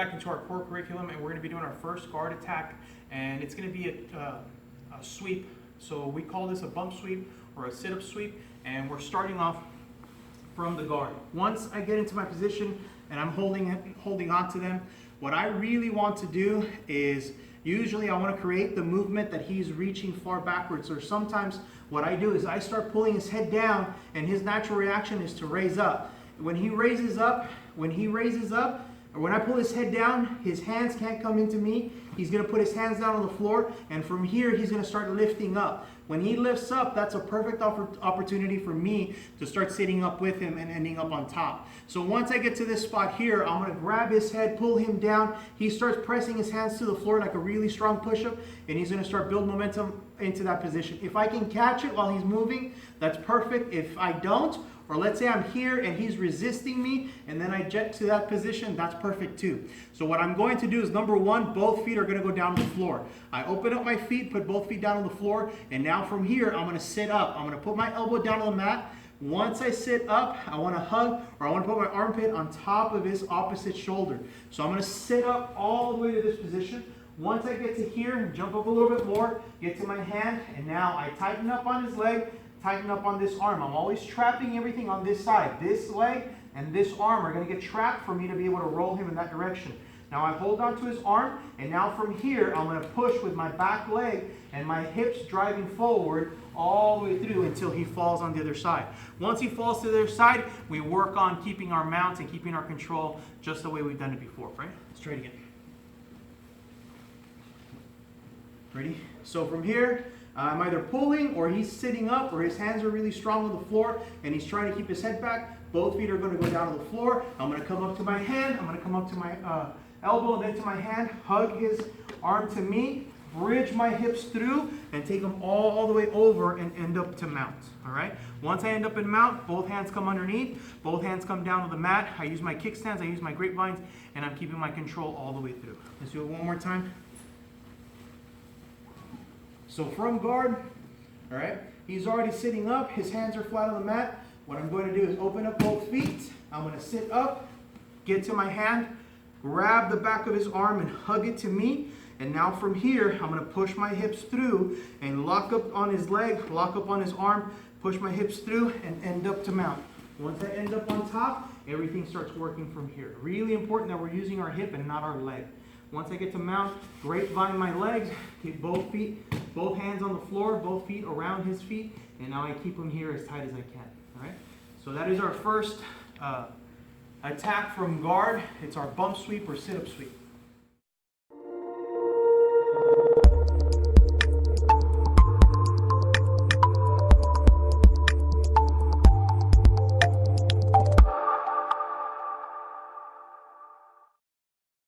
back into our core curriculum, and we're going to be doing our first guard attack, and it's going to be a sweep. So we call this a bump sweep or a sit-up sweep, and we're starting off from the guard. Once I get into my position and I'm holding on to them, what I really want to do is, usually I want to create the movement that he's reaching far backwards, or sometimes what I do is I start pulling his head down, and his natural reaction is to raise up. When he raises up, or when I pull his head down, his hands can't come into me. He's going to put his hands down on the floor, and from here he's going to start lifting up. When he lifts up, that's a perfect opportunity for me to start sitting up with him and ending up on top. So once I get to this spot here, I'm going to grab his head, pull him down. He starts pressing his hands to the floor like a really strong push-up, and he's going to start building momentum into that position. If I can catch it while he's moving, that's perfect. If I don't, or let's say I'm here and he's resisting me and then I jet to that position, that's perfect too. So what I'm going to do is, number one, both feet are going to go down to the floor. I open up my feet, put both feet down on the floor, and now from here I'm going to sit up. I'm going to put my elbow down on the mat. Once I sit up, I want to hug, or I want to put my armpit on top of his opposite shoulder. So I'm going to sit up all the way to this position. Once I get to here, jump up a little bit more, get to my hand, and now I tighten up on his leg, tighten up on this arm. I'm always trapping everything on this side. This leg and this arm are going to get trapped for me to be able to roll him in that direction. Now I hold on to his arm, and now from here I'm going to push with my back leg and my hips driving forward all the way through until he falls on the other side. Once he falls to the other side, we work on keeping our mounts and keeping our control just the way we've done it before, right? Let's try it again. Ready? So from here, I'm either pulling, or he's sitting up, or his hands are really strong on the floor and he's trying to keep his head back. Both feet are going to go down to the floor. I'm going to come up to my hand, I'm going to come up to my elbow and then to my hand, hug his arm to me, bridge my hips through, and take them all the way over and end up to mount. All right? Once I end up in mount, both hands come underneath, both hands come down to the mat. I use my kickstands, I use my grapevines, and I'm keeping my control all the way through. Let's do it one more time. So from guard, all right, he's already sitting up, his hands are flat on the mat. What I'm going to do is open up both feet. I'm going to sit up, get to my hand, grab the back of his arm and hug it to me. And now from here, I'm going to push my hips through and lock up on his leg, lock up on his arm, push my hips through and end up to mount. Once I end up on top, everything starts working from here. Really important that we're using our hip and not our leg. Once I get to mount, grapevine my legs, keep both feet, both hands on the floor, both feet around his feet, and now I keep them here as tight as I can. All right? So that is our first attack from guard. It's our bump sweep or sit-up sweep.